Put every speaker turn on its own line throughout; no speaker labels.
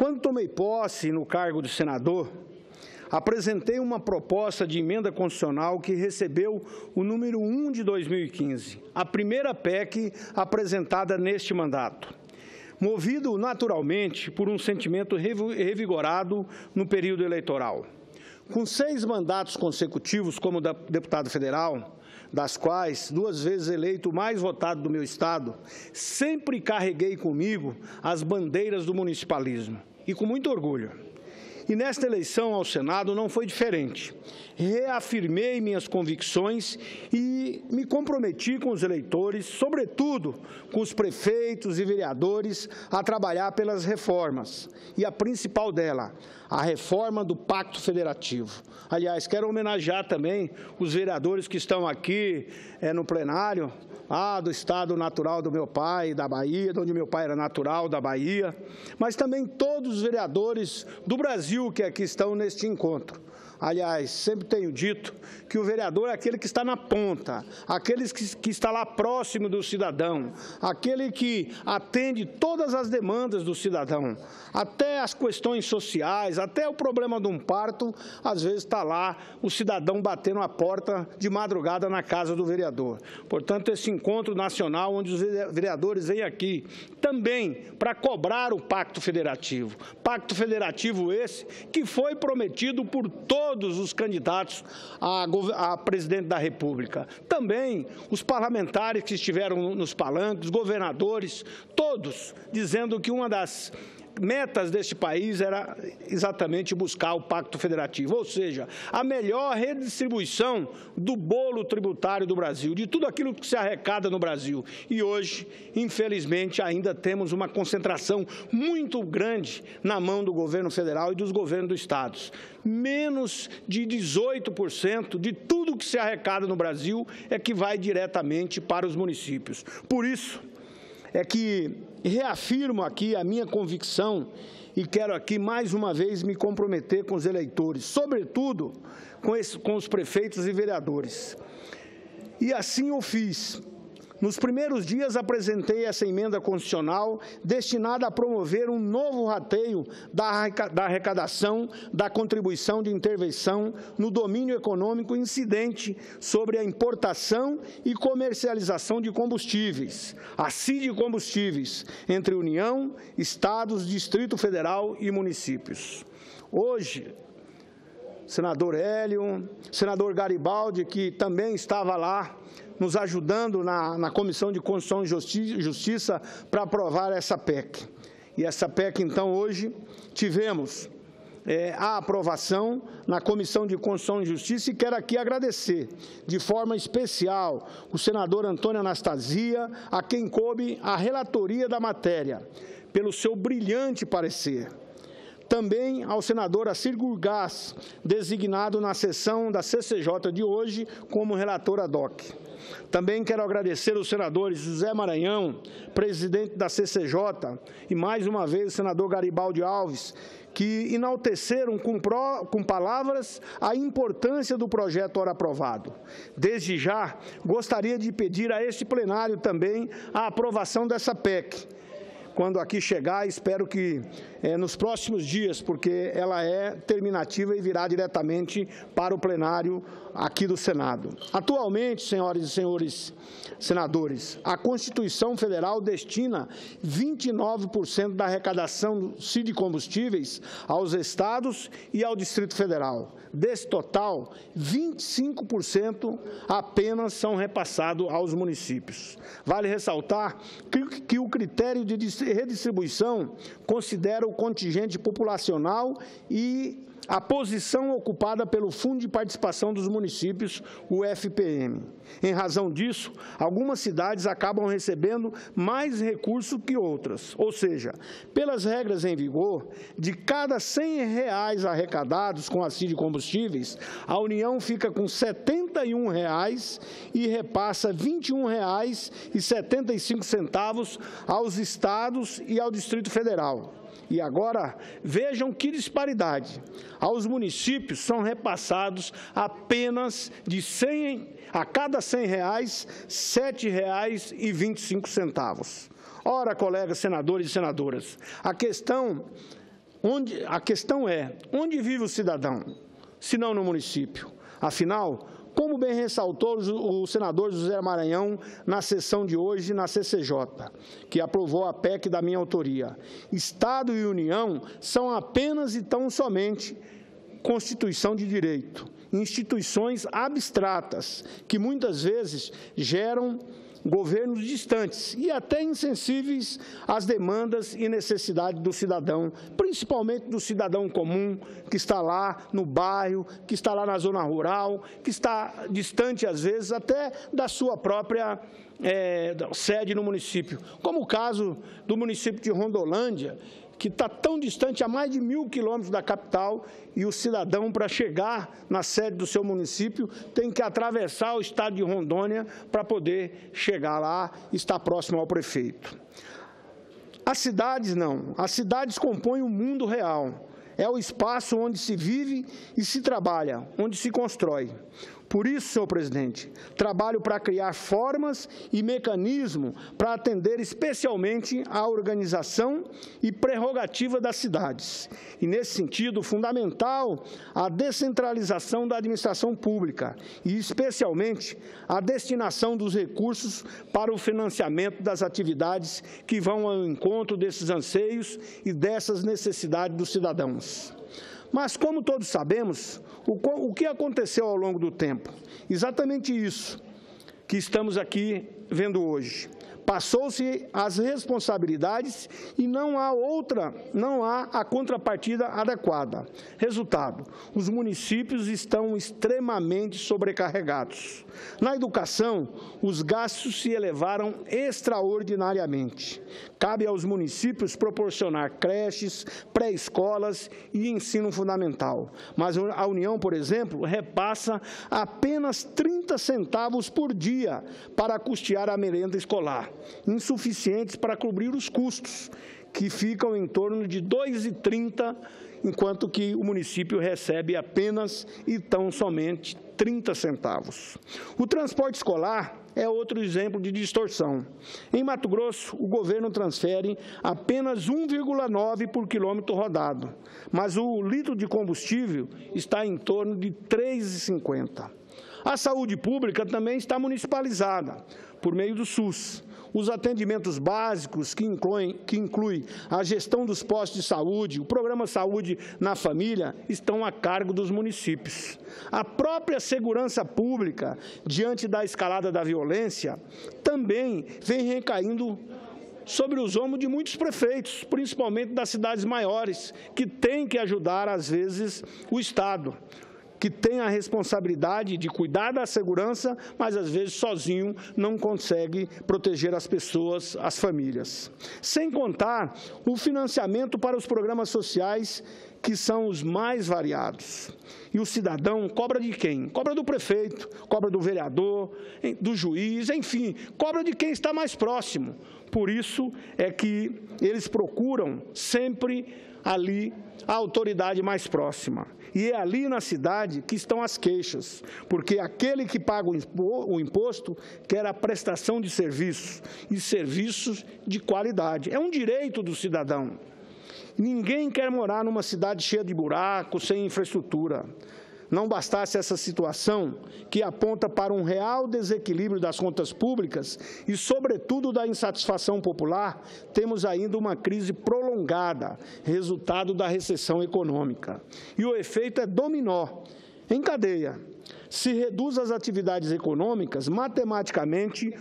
Quando tomei posse no cargo de senador, apresentei uma proposta de emenda constitucional que recebeu o número 1 de 2015, a primeira PEC apresentada neste mandato, movido naturalmente por um sentimento revigorado no período eleitoral. Com 6 mandatos consecutivos como deputado federal, das quais 2 vezes eleito o mais votado do meu estado, sempre carreguei comigo as bandeiras do municipalismo, e com muito orgulho. E nesta eleição ao Senado não foi diferente. Reafirmei minhas convicções e me comprometi com os eleitores, sobretudo com os prefeitos e vereadores, a trabalhar pelas reformas. E a principal dela, a reforma do Pacto Federativo. Aliás, quero homenagear também os vereadores que estão aqui no plenário, do estado natural do meu pai, da Bahia, de onde meu pai era natural, da Bahia, mas também todos os vereadores do Brasil que aqui estão neste encontro. Aliás, sempre tenho dito que o vereador é aquele que está na ponta, aquele que está lá próximo do cidadão, aquele que atende todas as demandas do cidadão, até as questões sociais, até o problema de um parto, às vezes está lá o cidadão batendo a porta de madrugada na casa do vereador. Portanto, esse encontro nacional onde os vereadores vêm aqui também para cobrar o Pacto Federativo. Pacto Federativo esse que foi prometido por todos os candidatos a presidente da República. Também os parlamentares que estiveram nos palanques, governadores, todos dizendo que uma das metas deste país era exatamente buscar o Pacto Federativo, ou seja, a melhor redistribuição do bolo tributário do Brasil, de tudo aquilo que se arrecada no Brasil. E hoje, infelizmente, ainda temos uma concentração muito grande na mão do governo federal e dos governos dos estados. Menos de 18% de tudo que se arrecada no Brasil é que vai diretamente para os municípios. Por isso, é que reafirmo aqui a minha convicção e quero aqui mais uma vez me comprometer com os eleitores, sobretudo com os prefeitos e vereadores. E assim o fiz. Nos primeiros dias apresentei essa emenda constitucional destinada a promover um novo rateio da arrecadação da contribuição de intervenção no domínio econômico incidente sobre a importação e comercialização de combustíveis, a CID Combustíveis, entre União, Estados, Distrito Federal e municípios. Hoje, senador Hélio, senador Garibaldi, que também estava lá, nos ajudando na Comissão de Constituição e Justiça para aprovar essa PEC. E essa PEC, então, hoje, tivemos a aprovação na Comissão de Constituição e Justiça e quero aqui agradecer, de forma especial, o senador Antônio Anastasia, a quem coube a relatoria da matéria, pelo seu brilhante parecer. Também ao senador Assir Gurgás, designado na sessão da CCJ de hoje como relator ad hoc. Também quero agradecer aos senadores José Maranhão, presidente da CCJ, e mais uma vez o senador Garibaldi Alves, que enalteceram com palavras a importância do projeto ora aprovado. Desde já, gostaria de pedir a este plenário também a aprovação dessa PEC. Quando aqui chegar, espero que nos próximos dias, porque ela é terminativa e virá diretamente para o plenário aqui do Senado. Atualmente, senhoras e senhores senadores, a Constituição Federal destina 29% da arrecadação do CID Combustíveis aos estados e ao Distrito Federal. Desse total, 25% apenas são repassados aos municípios. Vale ressaltar que o critério de redistribuição considera o contingente populacional e a posição ocupada pelo Fundo de Participação dos Municípios, o FPM. Em razão disso, algumas cidades acabam recebendo mais recursos que outras, ou seja, pelas regras em vigor, de cada R$100 arrecadados com a CID Combustíveis, a União fica com R$ 71 e repassa R$ 21,75 aos estados e ao Distrito Federal. E agora, vejam que disparidade. Aos municípios são repassados apenas a cada R$100, R$ 7,25. Ora, colegas senadores e senadoras, a questão A questão é, onde vive o cidadão, se não no município? Afinal, como bem ressaltou o senador José Maranhão na sessão de hoje na CCJ, que aprovou a PEC da minha autoria, Estado e União são apenas e tão somente Constituição de direito, instituições abstratas, que muitas vezes geram governos distantes e até insensíveis às demandas e necessidades do cidadão, principalmente do cidadão comum, que está lá no bairro, que está lá na zona rural, que está distante, às vezes, até da sua própria sede no município, como o caso do município de Rondolândia, que está tão distante, a mais de 1.000 quilômetros da capital, e o cidadão, para chegar na sede do seu município, tem que atravessar o estado de Rondônia para poder chegar lá e estar próximo ao prefeito. As cidades não. As cidades compõem o mundo real. É o espaço onde se vive e se trabalha, onde se constrói. Por isso, senhor presidente, trabalho para criar formas e mecanismos para atender especialmente à organização e prerrogativa das cidades. E, nesse sentido, fundamental a descentralização da administração pública e, especialmente, a destinação dos recursos para o financiamento das atividades que vão ao encontro desses anseios e dessas necessidades dos cidadãos. Mas, como todos sabemos, o que aconteceu ao longo do tempo? Exatamente isso que estamos aqui vendo hoje. Passou-se as responsabilidades e não há a contrapartida adequada. Resultado, os municípios estão extremamente sobrecarregados. Na educação, os gastos se elevaram extraordinariamente. Cabe aos municípios proporcionar creches, pré-escolas e ensino fundamental. Mas a União, por exemplo, repassa apenas 30 centavos por dia para custear a merenda escolar, insuficientes para cobrir os custos, que ficam em torno de R$ 2,30, enquanto que o município recebe apenas e tão somente 30 centavos. O transporte escolar é outro exemplo de distorção. Em Mato Grosso, o governo transfere apenas 1,9 por quilômetro rodado, mas o litro de combustível está em torno de R$ 3,50. A saúde pública também está municipalizada, por meio do SUS. Os atendimentos básicos, que incluem a gestão dos postos de saúde, o programa Saúde na Família, estão a cargo dos municípios. A própria segurança pública, diante da escalada da violência, também vem recaindo sobre os ombros de muitos prefeitos, principalmente das cidades maiores, que têm que ajudar, às vezes, o Estado, que tem a responsabilidade de cuidar da segurança, mas, às vezes, sozinho não consegue proteger as pessoas, as famílias. Sem contar o financiamento para os programas sociais, que são os mais variados. E o cidadão cobra de quem? Cobra do prefeito, cobra do vereador, do juiz, enfim, cobra de quem está mais próximo. Por isso é que eles procuram sempre ali a autoridade mais próxima. E é ali na cidade que estão as queixas, porque aquele que paga o imposto quer a prestação de serviços, e serviços de qualidade. É um direito do cidadão. Ninguém quer morar numa cidade cheia de buracos, sem infraestrutura. Não bastasse essa situação, que aponta para um real desequilíbrio das contas públicas e, sobretudo, da insatisfação popular, temos ainda uma crise prolongada, resultado da recessão econômica. E o efeito é dominó, em cadeia. Se reduz as atividades econômicas, matematicamente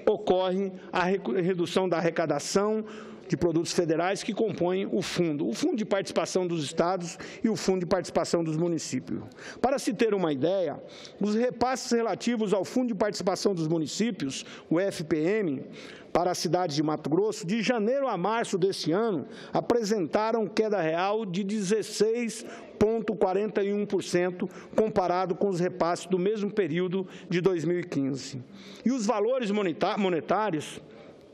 ocorre a redução da arrecadação de produtos federais que compõem o Fundo de Participação dos Estados e o Fundo de Participação dos Municípios. Para se ter uma ideia, os repasses relativos ao Fundo de Participação dos Municípios, o FPM, para as cidades de Mato Grosso, de janeiro a março deste ano, apresentaram queda real de 16,41% comparado com os repasses do mesmo período de 2015. E os valores monetários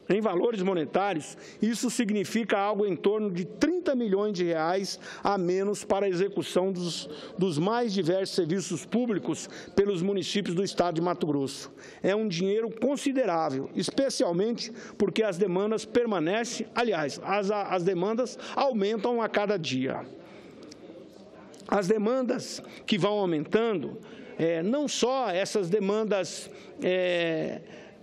Em valores monetários, isso significa algo em torno de 30 milhões de reais a menos para a execução dos mais diversos serviços públicos pelos municípios do estado de Mato Grosso. É um dinheiro considerável, especialmente porque as demandas permanecem, aliás, as demandas aumentam a cada dia. As demandas que vão aumentando, não só essas demandas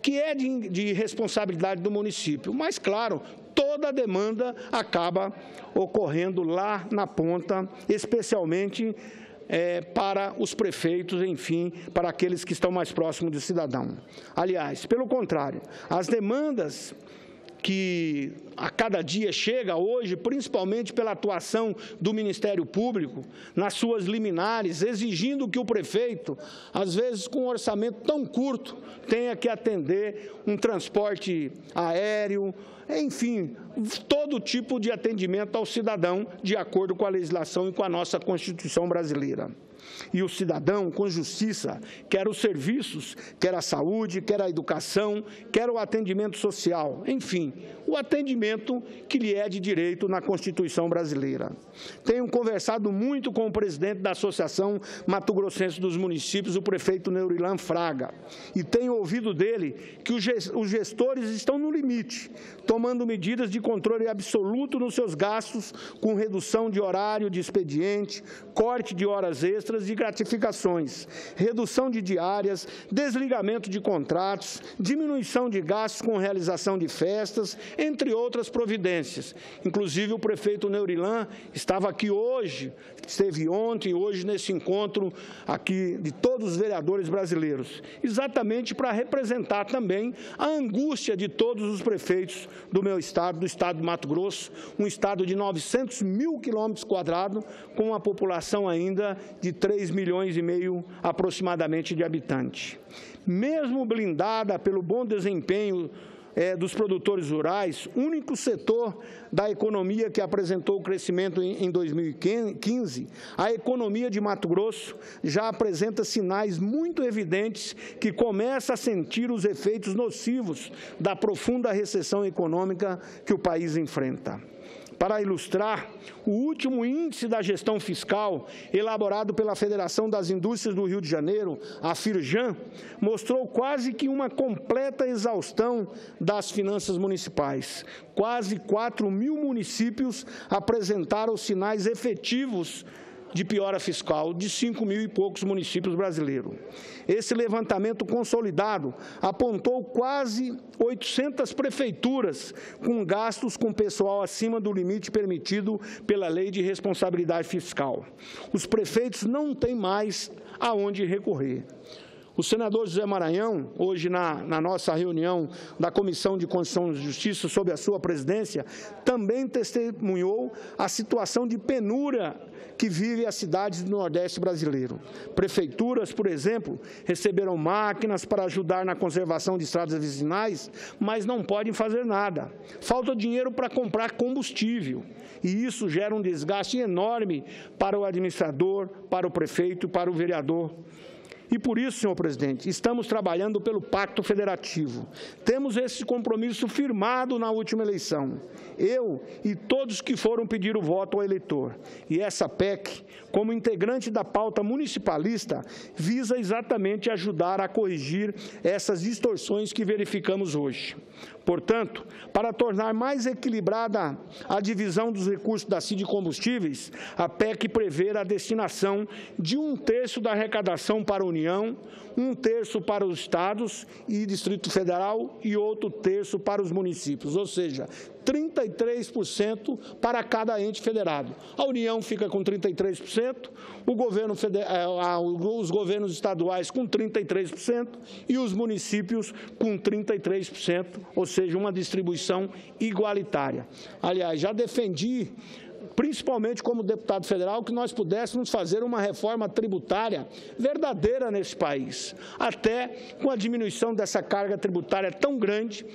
que é de responsabilidade do município, mas, claro, toda a demanda acaba ocorrendo lá na ponta, especialmente para os prefeitos, enfim, para aqueles que estão mais próximos do cidadão. Aliás, pelo contrário, as demandas que a cada dia chega hoje, principalmente pela atuação do Ministério Público, nas suas liminares, exigindo que o prefeito, às vezes com um orçamento tão curto, tenha que atender um transporte aéreo, enfim, todo tipo de atendimento ao cidadão, de acordo com a legislação e com a nossa Constituição brasileira. E o cidadão, com justiça, quer os serviços, quer a saúde, quer a educação, quer o atendimento social, enfim, o atendimento que lhe é de direito na Constituição brasileira. Tenho conversado muito com o presidente da Associação Mato Grossense dos Municípios, o prefeito Neurilan Fraga, e tenho ouvido dele que os gestores estão no limite, tomando medidas de controle absoluto nos seus gastos, com redução de horário de expediente, corte de horas extras e gratificações, redução de diárias, desligamento de contratos, diminuição de gastos com realização de festas, entre outras providências. Inclusive, o prefeito Neurilan estava aqui hoje, esteve ontem e hoje nesse encontro aqui de todos os vereadores brasileiros, exatamente para representar também a angústia de todos os prefeitos do meu estado, do estado de Mato Grosso, um estado de 900 mil quilômetros quadrados, com uma população ainda de 3,5 milhões aproximadamente de habitantes. Mesmo blindada pelo bom desempenho dos produtores rurais, único setor da economia que apresentou crescimento em 2015, a economia de Mato Grosso já apresenta sinais muito evidentes que começa a sentir os efeitos nocivos da profunda recessão econômica que o país enfrenta. Para ilustrar, o último índice da gestão fiscal, elaborado pela Federação das Indústrias do Rio de Janeiro, a Firjan, mostrou quase que uma completa exaustão das finanças municipais. Quase 4 mil municípios apresentaram sinais efetivos de piora fiscal, de 5 mil e poucos municípios brasileiros. Esse levantamento consolidado apontou quase 800 prefeituras com gastos com pessoal acima do limite permitido pela Lei de Responsabilidade Fiscal. Os prefeitos não têm mais aonde recorrer. O senador José Maranhão, hoje na nossa reunião da Comissão de Constituição e Justiça, sob a sua presidência, também testemunhou a situação de penúria que vive as cidades do Nordeste brasileiro. Prefeituras, por exemplo, receberam máquinas para ajudar na conservação de estradas vicinais, mas não podem fazer nada. Falta dinheiro para comprar combustível, e isso gera um desgaste enorme para o administrador, para o prefeito e para o vereador. E por isso, senhor presidente, estamos trabalhando pelo Pacto Federativo. Temos esse compromisso firmado na última eleição. Eu e todos que foram pedir o voto ao eleitor. E essa PEC, como integrante da pauta municipalista, visa exatamente ajudar a corrigir essas distorções que verificamos hoje. Portanto, para tornar mais equilibrada a divisão dos recursos da CID de combustíveis, a PEC prevê a destinação de 1/3 da arrecadação para a União, 1/3 para os estados e Distrito Federal e outro terço para os municípios, ou seja, 33% para cada ente federado. A União fica com 33%, os governos estaduais com 33% e os municípios com 33%, ou seja, uma distribuição igualitária. Aliás, já defendi, principalmente como deputado federal, que nós pudéssemos fazer uma reforma tributária verdadeira nesse país, até com a diminuição dessa carga tributária tão grande,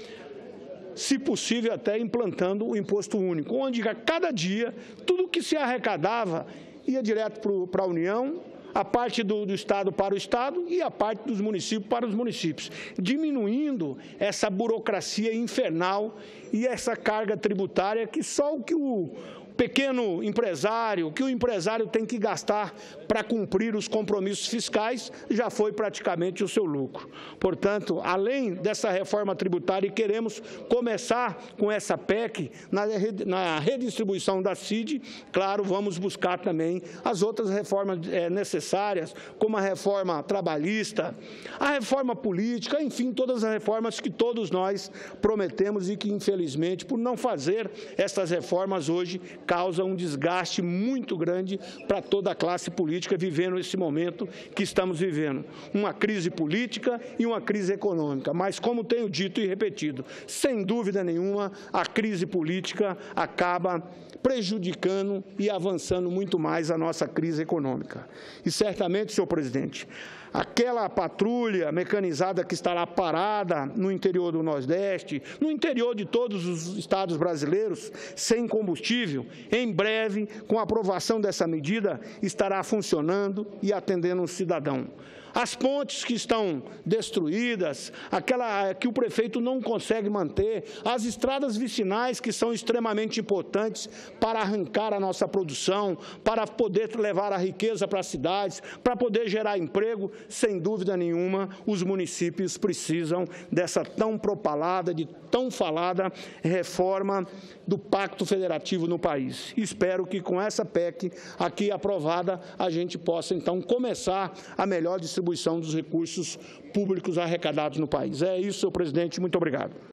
se possível até implantando o imposto único, onde a cada dia tudo que se arrecadava ia direto para a União, a parte do Estado para o Estado e a parte dos municípios para os municípios, diminuindo essa burocracia infernal e essa carga tributária que só o que o pequeno empresário, que o empresário tem que gastar para cumprir os compromissos fiscais, já foi praticamente o seu lucro. Portanto, além dessa reforma tributária, e queremos começar com essa PEC, na redistribuição da CID, claro, vamos buscar também as outras reformas necessárias, como a reforma trabalhista, a reforma política, enfim, todas as reformas que todos nós prometemos e que, infelizmente, por não fazer essas reformas hoje, causa um desgaste muito grande para toda a classe política vivendo esse momento que estamos vivendo. Uma crise política e uma crise econômica. Mas, como tenho dito e repetido, sem dúvida nenhuma, a crise política acaba prejudicando e avançando muito mais a nossa crise econômica. E certamente, senhor presidente, aquela patrulha mecanizada que estará parada no interior do Nordeste, no interior de todos os estados brasileiros, sem combustível, em breve, com a aprovação dessa medida, estará funcionando e atendendo o cidadão. As pontes que estão destruídas, aquela que o prefeito não consegue manter, as estradas vicinais que são extremamente importantes para arrancar a nossa produção, para poder levar a riqueza para as cidades, para poder gerar emprego, sem dúvida nenhuma, os municípios precisam dessa tão propalada, de tão falada reforma do Pacto Federativo no país. Espero que com essa PEC aqui aprovada, a gente possa, então, começar a melhor distribuição dos recursos públicos arrecadados no país. É isso, senhor presidente. Muito obrigado.